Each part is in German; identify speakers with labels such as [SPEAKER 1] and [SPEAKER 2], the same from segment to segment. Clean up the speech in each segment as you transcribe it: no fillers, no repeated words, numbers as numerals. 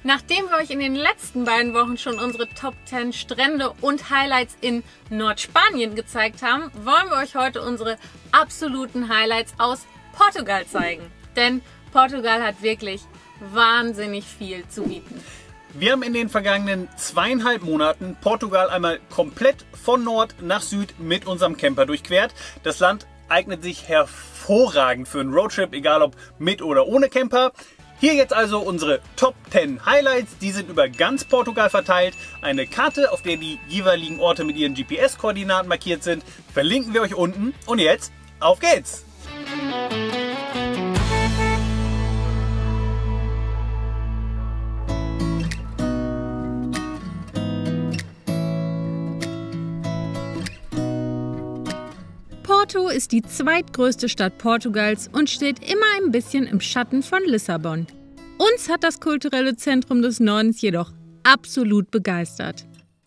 [SPEAKER 1] Nachdem wir euch in den letzten beiden Wochen schon unsere Top 10 Strände und Highlights in Nordspanien gezeigt haben, wollen wir euch heute unsere absoluten Highlights aus Portugal zeigen. Denn Portugal hat wirklich wahnsinnig viel zu bieten.
[SPEAKER 2] Wir haben in den vergangenen 2,5 Monaten Portugal einmal komplett von Nord nach Süd mit unserem Camper durchquert. Das Land eignet sich hervorragend für einen Roadtrip, egal ob mit oder ohne Camper. Hier jetzt also unsere Top 10 Highlights, die sind über ganz Portugal verteilt. Eine Karte, auf der die jeweiligen Orte mit ihren GPS-Koordinaten markiert sind, verlinken wir euch unten. Und jetzt, auf geht's!
[SPEAKER 1] Porto ist die zweitgrößte Stadt Portugals und steht immer ein bisschen im Schatten von Lissabon. Uns hat das kulturelle Zentrum des Nordens jedoch absolut begeistert.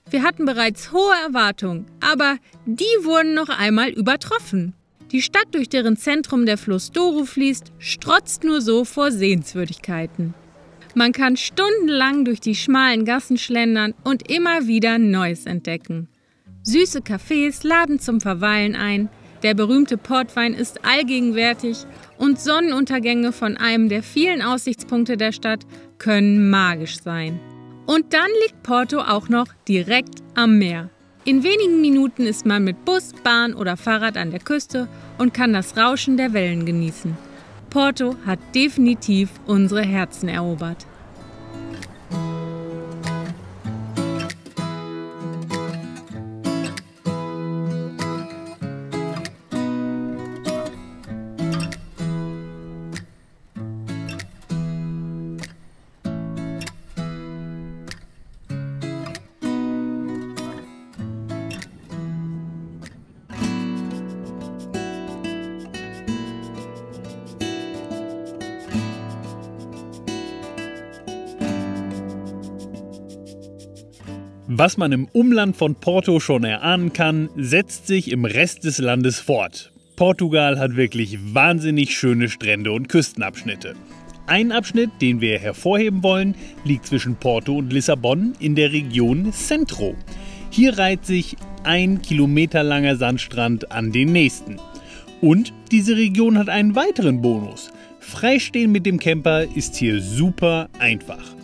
[SPEAKER 1] Wir hatten bereits hohe Erwartungen, aber die wurden noch einmal übertroffen. Die Stadt, durch deren Zentrum der Fluss Douro fließt, strotzt nur so vor Sehenswürdigkeiten. Man kann stundenlang durch die schmalen Gassen schlendern und immer wieder Neues entdecken. Süße Cafés laden zum Verweilen ein, der berühmte Portwein ist allgegenwärtig und Sonnenuntergänge von einem der vielen Aussichtspunkte der Stadt können magisch sein. Und dann liegt Porto auch noch direkt am Meer. In wenigen Minuten ist man mit Bus, Bahn oder Fahrrad an der Küste und kann das Rauschen der Wellen genießen. Porto hat definitiv unsere Herzen erobert.
[SPEAKER 2] Was man im Umland von Porto schon erahnen kann, setzt sich im Rest des Landes fort. Portugal hat wirklich wahnsinnig schöne Strände und Küstenabschnitte. Ein Abschnitt, den wir hervorheben wollen, liegt zwischen Porto und Lissabon in der Region Centro. Hier reiht sich ein kilometerlanger Sandstrand an den nächsten. Und diese Region hat einen weiteren Bonus. Freistehen mit dem Camper ist hier super einfach.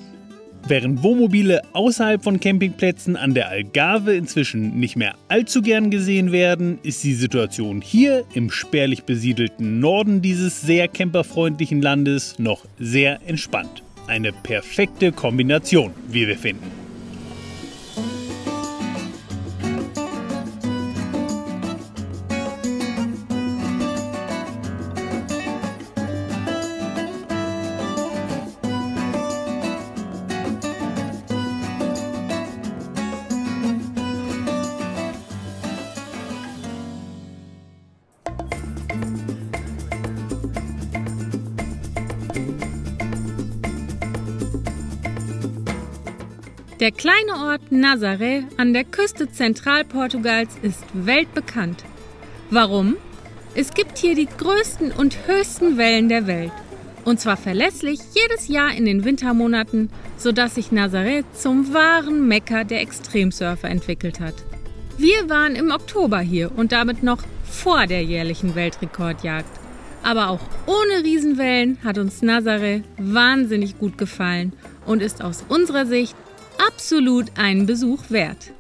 [SPEAKER 2] Während Wohnmobile außerhalb von Campingplätzen an der Algarve inzwischen nicht mehr allzu gern gesehen werden, ist die Situation hier im spärlich besiedelten Norden dieses sehr camperfreundlichen Landes noch sehr entspannt. Eine perfekte Kombination, wie wir finden.
[SPEAKER 1] Der kleine Ort Nazaré an der Küste Zentralportugals ist weltbekannt. Warum? Es gibt hier die größten und höchsten Wellen der Welt. Und zwar verlässlich jedes Jahr in den Wintermonaten, sodass sich Nazaré zum wahren Mekka der Extremsurfer entwickelt hat. Wir waren im Oktober hier und damit noch vor der jährlichen Weltrekordjagd. Aber auch ohne Riesenwellen hat uns Nazaré wahnsinnig gut gefallen und ist aus unserer Sicht absolut einen Besuch wert.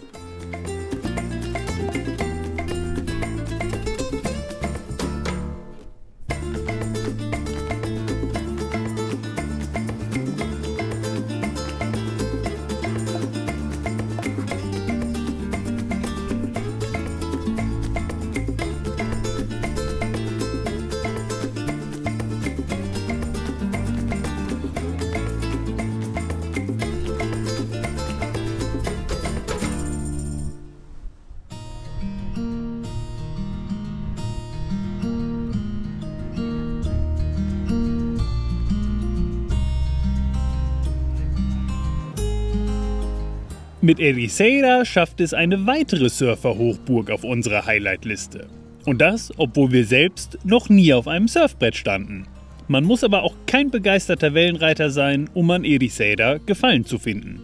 [SPEAKER 2] Mit Ericeira schafft es eine weitere Surferhochburg auf unserer Highlight-Liste. Und das, obwohl wir selbst noch nie auf einem Surfbrett standen. Man muss aber auch kein begeisterter Wellenreiter sein, um an Ericeira Gefallen zu finden.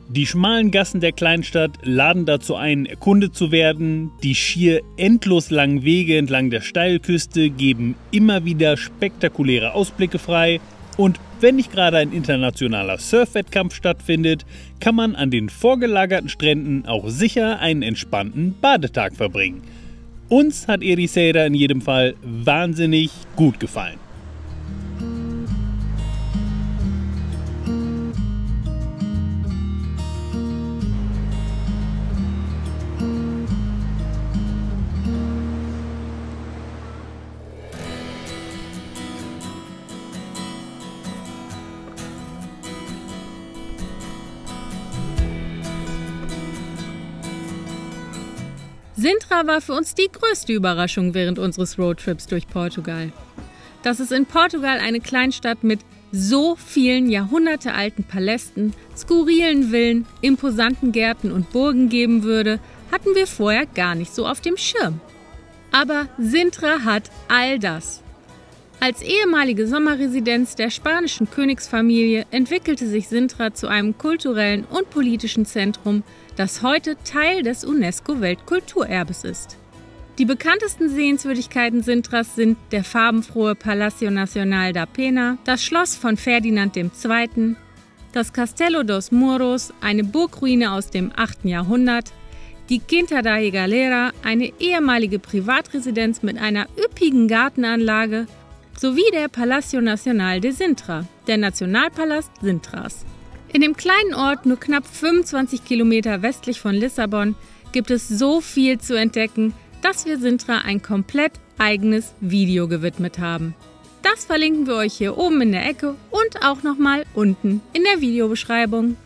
[SPEAKER 2] Die schmalen Gassen der Kleinstadt laden dazu ein, erkundet zu werden. Die schier endlos langen Wege entlang der Steilküste geben immer wieder spektakuläre Ausblicke frei. Und wenn nicht gerade ein internationaler Surfwettkampf stattfindet, kann man an den vorgelagerten Stränden auch sicher einen entspannten Badetag verbringen. Uns hat Ericeira in jedem Fall wahnsinnig gut gefallen.
[SPEAKER 1] Sintra war für uns die größte Überraschung während unseres Roadtrips durch Portugal. Dass es in Portugal eine Kleinstadt mit so vielen jahrhundertealten Palästen, skurrilen Villen, imposanten Gärten und Burgen geben würde, hatten wir vorher gar nicht so auf dem Schirm. Aber Sintra hat all das. Als ehemalige Sommerresidenz der spanischen Königsfamilie entwickelte sich Sintra zu einem kulturellen und politischen Zentrum, das heute Teil des UNESCO-Weltkulturerbes ist. Die bekanntesten Sehenswürdigkeiten Sintras sind der farbenfrohe Palacio Nacional da Pena, das Schloss von Ferdinand II., das Castelo dos Muros, eine Burgruine aus dem 8. Jahrhundert, die Quinta da Galera, eine ehemalige Privatresidenz mit einer üppigen Gartenanlage, sowie der Palacio Nacional de Sintra, der Nationalpalast Sintras. In dem kleinen Ort, nur knapp 25 Kilometer westlich von Lissabon, gibt es so viel zu entdecken, dass wir Sintra ein komplett eigenes Video gewidmet haben. Das verlinken wir euch hier oben in der Ecke und auch nochmal unten in der Videobeschreibung.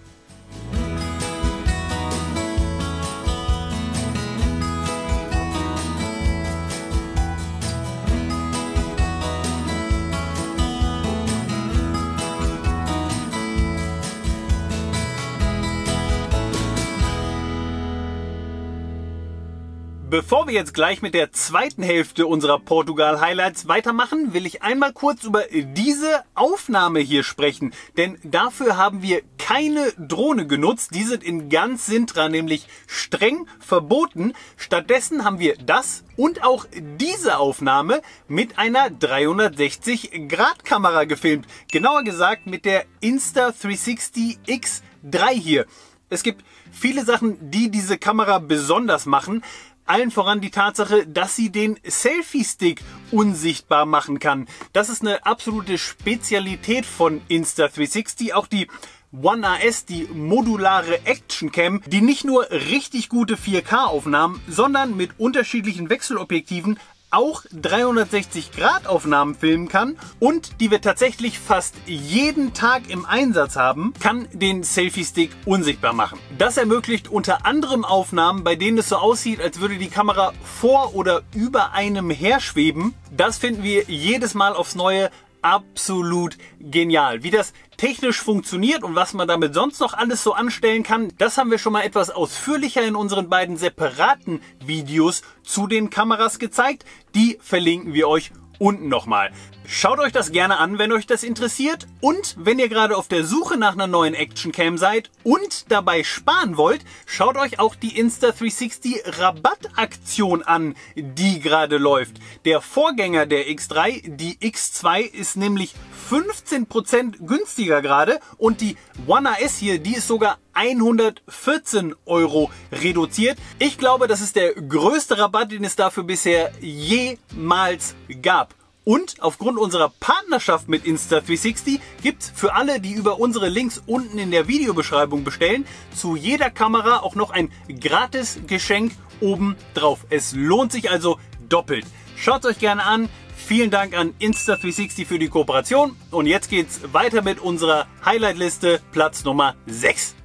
[SPEAKER 2] Bevor wir jetzt gleich mit der zweiten Hälfte unserer Portugal-Highlights weitermachen, will ich einmal kurz über diese Aufnahme hier sprechen. Denn dafür haben wir keine Drohne genutzt. Die sind in ganz Sintra nämlich streng verboten. Stattdessen haben wir das und auch diese Aufnahme mit einer 360-Grad-Kamera gefilmt. Genauer gesagt mit der Insta360 X3 hier. Es gibt viele Sachen, die diese Kamera besonders machen. Allen voran die Tatsache, dass sie den Selfie-Stick unsichtbar machen kann. Das ist eine absolute Spezialität von Insta360. Auch die One AS, die modulare Action-Cam, die nicht nur richtig gute 4K-Aufnahmen, sondern mit unterschiedlichen Wechselobjektiven auch 360-Grad-Aufnahmen filmen kann und die wir tatsächlich fast jeden Tag im Einsatz haben, kann den Selfie-Stick unsichtbar machen. Das ermöglicht unter anderem Aufnahmen, bei denen es so aussieht, als würde die Kamera vor oder über einem herschweben. Das finden wir jedes Mal aufs Neue absolut genial. Wie das technisch funktioniert und was man damit sonst noch alles so anstellen kann, das haben wir schon mal etwas ausführlicher in unseren beiden separaten Videos zu den Kameras gezeigt. Die verlinken wir euch unten nochmal. Schaut euch das gerne an, wenn euch das interessiert. Und wenn ihr gerade auf der Suche nach einer neuen Actioncam seid und dabei sparen wollt, schaut euch auch die Insta360 Rabattaktion an, die gerade läuft. Der Vorgänger der X3, die X2, ist nämlich 15% günstiger gerade und die One AS hier, die ist sogar 114 € reduziert. Ich glaube, das ist der größte Rabatt, den es dafür bisher jemals gab. Und aufgrund unserer Partnerschaft mit Insta360 gibt es für alle, die über unsere Links unten in der Videobeschreibung bestellen, zu jeder Kamera auch noch ein gratis Geschenk oben drauf. Es lohnt sich also doppelt. Schaut es euch gerne an. Vielen Dank an Insta360 für die Kooperation. Und jetzt geht's weiter mit unserer Highlight-Liste, Platz Nummer 6.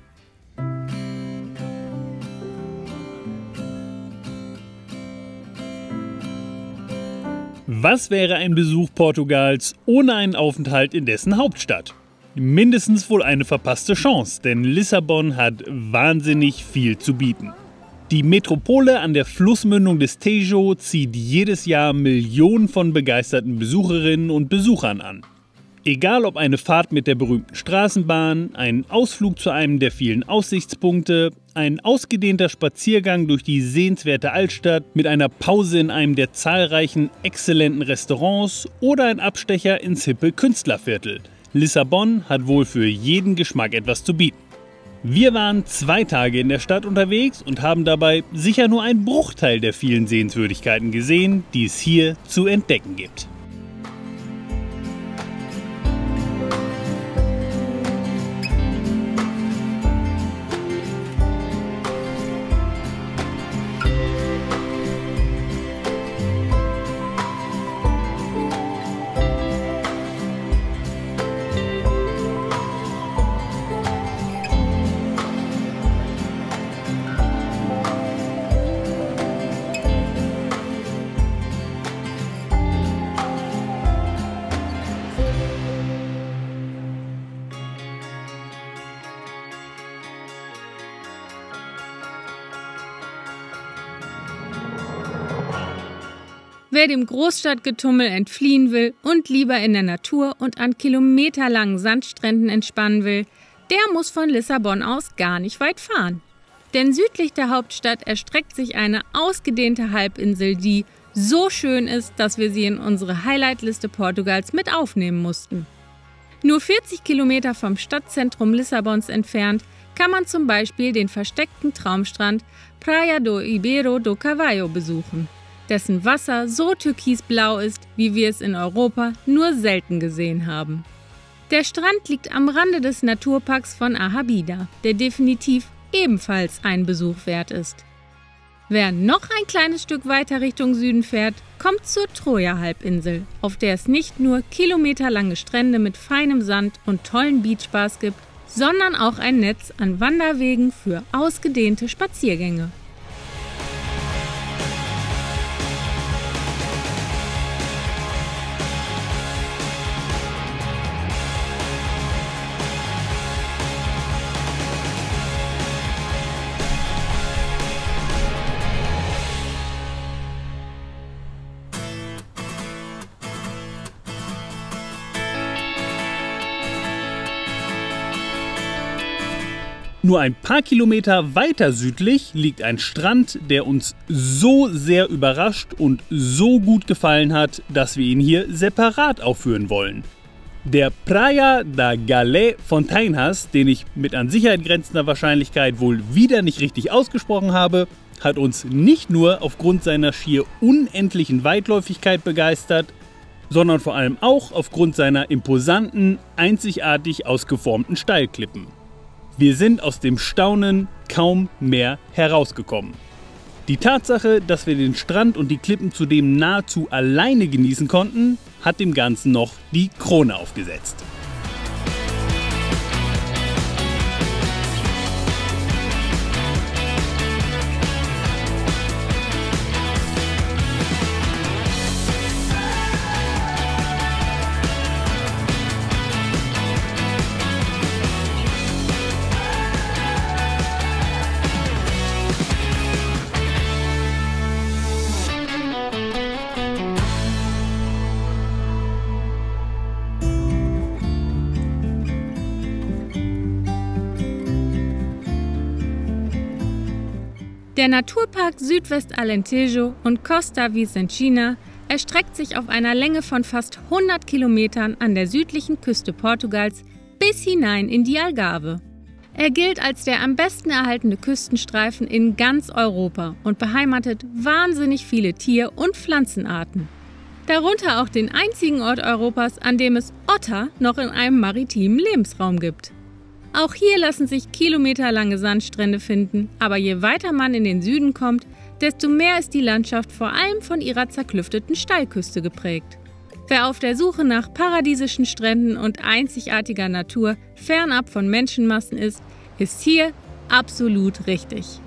[SPEAKER 2] Was wäre ein Besuch Portugals ohne einen Aufenthalt in dessen Hauptstadt? Mindestens wohl eine verpasste Chance, denn Lissabon hat wahnsinnig viel zu bieten. Die Metropole an der Flussmündung des Tejo zieht jedes Jahr Millionen von begeisterten Besucherinnen und Besuchern an. Egal ob eine Fahrt mit der berühmten Straßenbahn, ein Ausflug zu einem der vielen Aussichtspunkte, ein ausgedehnter Spaziergang durch die sehenswerte Altstadt mit einer Pause in einem der zahlreichen exzellenten Restaurants oder ein Abstecher ins hippe Künstlerviertel. Lissabon hat wohl für jeden Geschmack etwas zu bieten. Wir waren 2 Tage in der Stadt unterwegs und haben dabei sicher nur einen Bruchteil der vielen Sehenswürdigkeiten gesehen, die es hier zu entdecken gibt.
[SPEAKER 1] Wer dem Großstadtgetummel entfliehen will und lieber in der Natur und an kilometerlangen Sandstränden entspannen will, der muss von Lissabon aus gar nicht weit fahren. Denn südlich der Hauptstadt erstreckt sich eine ausgedehnte Halbinsel, die so schön ist, dass wir sie in unsere Highlightliste Portugals mit aufnehmen mussten. Nur 40 Kilometer vom Stadtzentrum Lissabons entfernt kann man zum Beispiel den versteckten Traumstrand Praia do Ribeiro do Cavalo besuchen, dessen Wasser so türkisblau ist, wie wir es in Europa nur selten gesehen haben. Der Strand liegt am Rande des Naturparks von Arrabida, der definitiv ebenfalls einen Besuch wert ist. Wer noch ein kleines Stück weiter Richtung Süden fährt, kommt zur Troja-Halbinsel, auf der es nicht nur kilometerlange Strände mit feinem Sand und tollen Beachbars gibt, sondern auch ein Netz an Wanderwegen für ausgedehnte Spaziergänge.
[SPEAKER 2] Nur ein paar Kilometer weiter südlich liegt ein Strand, der uns so sehr überrascht und so gut gefallen hat, dass wir ihn hier separat aufführen wollen. Der Praia da Galé Fonteinas, den ich mit an Sicherheit grenzender Wahrscheinlichkeit wohl wieder nicht richtig ausgesprochen habe, hat uns nicht nur aufgrund seiner schier unendlichen Weitläufigkeit begeistert, sondern vor allem auch aufgrund seiner imposanten, einzigartig ausgeformten Steilklippen. Wir sind aus dem Staunen kaum mehr herausgekommen. Die Tatsache, dass wir den Strand und die Klippen zudem nahezu alleine genießen konnten, hat dem Ganzen noch die Krone aufgesetzt.
[SPEAKER 1] Der Naturpark Südwestalentejo und Costa Vicentina erstreckt sich auf einer Länge von fast 100 Kilometern an der südlichen Küste Portugals bis hinein in die Algarve. Er gilt als der am besten erhaltene Küstenstreifen in ganz Europa und beheimatet wahnsinnig viele Tier- und Pflanzenarten. Darunter auch den einzigen Ort Europas, an dem es Otter noch in einem maritimen Lebensraum gibt. Auch hier lassen sich kilometerlange Sandstrände finden, aber je weiter man in den Süden kommt, desto mehr ist die Landschaft vor allem von ihrer zerklüfteten Steilküste geprägt. Wer auf der Suche nach paradiesischen Stränden und einzigartiger Natur fernab von Menschenmassen ist hier absolut richtig.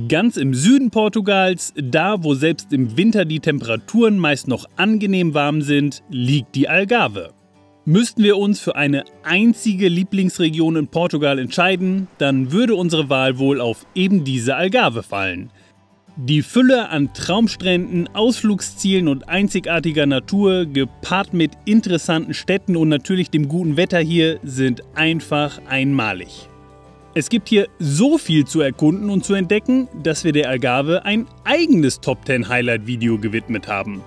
[SPEAKER 2] Ganz im Süden Portugals, da wo selbst im Winter die Temperaturen meist noch angenehm warm sind, liegt die Algarve. Müssten wir uns für eine einzige Lieblingsregion in Portugal entscheiden, dann würde unsere Wahl wohl auf eben diese Algarve fallen. Die Fülle an Traumstränden, Ausflugszielen und einzigartiger Natur, gepaart mit interessanten Städten und natürlich dem guten Wetter hier, sind einfach einmalig. Es gibt hier so viel zu erkunden und zu entdecken, dass wir der Algarve ein eigenes Top 10 Highlight Video gewidmet haben.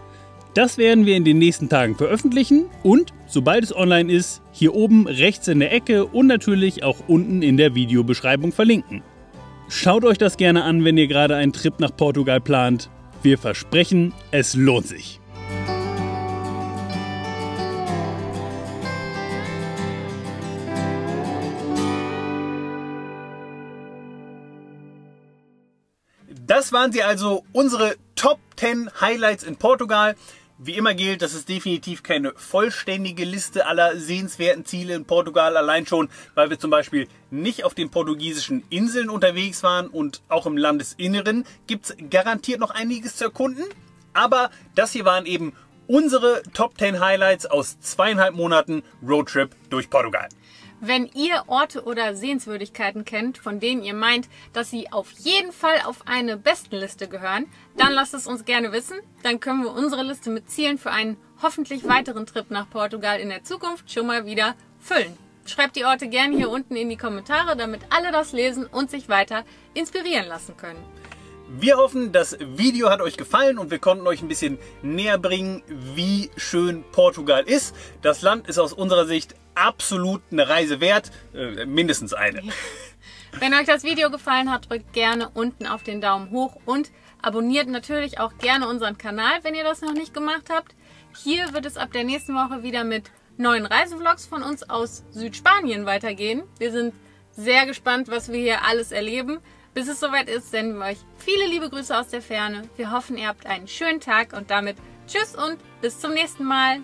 [SPEAKER 2] Das werden wir in den nächsten Tagen veröffentlichen und, sobald es online ist, hier oben rechts in der Ecke und natürlich auch unten in der Videobeschreibung verlinken. Schaut euch das gerne an, wenn ihr gerade einen Trip nach Portugal plant. Wir versprechen, es lohnt sich. Das waren sie also, unsere Top 10 Highlights in Portugal. Wie immer gilt, das ist definitiv keine vollständige Liste aller sehenswerten Ziele in Portugal, allein schon, weil wir zum Beispiel nicht auf den portugiesischen Inseln unterwegs waren und auch im Landesinneren gibt es garantiert noch einiges zu erkunden. Aber das hier waren eben unsere Top 10 Highlights aus 2,5 Monaten Roadtrip durch Portugal.
[SPEAKER 1] Wenn ihr Orte oder Sehenswürdigkeiten kennt, von denen ihr meint, dass sie auf jeden Fall auf eine Bestenliste gehören, dann lasst es uns gerne wissen. Dann können wir unsere Liste mit Zielen für einen hoffentlich weiteren Trip nach Portugal in der Zukunft schon mal wieder füllen. Schreibt die Orte gerne hier unten in die Kommentare, damit alle das lesen und sich weiter inspirieren lassen können.
[SPEAKER 2] Wir hoffen, das Video hat euch gefallen und wir konnten euch ein bisschen näher bringen, wie schön Portugal ist. Das Land ist aus unserer Sicht absolut eine Reise wert, mindestens eine.
[SPEAKER 1] Wenn euch das Video gefallen hat, drückt gerne unten auf den Daumen hoch und abonniert natürlich auch gerne unseren Kanal, wenn ihr das noch nicht gemacht habt. Hier wird es ab der nächsten Woche wieder mit neuen Reisevlogs von uns aus Südspanien weitergehen. Wir sind sehr gespannt, was wir hier alles erleben. Bis es soweit ist, senden wir euch viele liebe Grüße aus der Ferne. Wir hoffen, ihr habt einen schönen Tag und damit tschüss und bis zum nächsten Mal.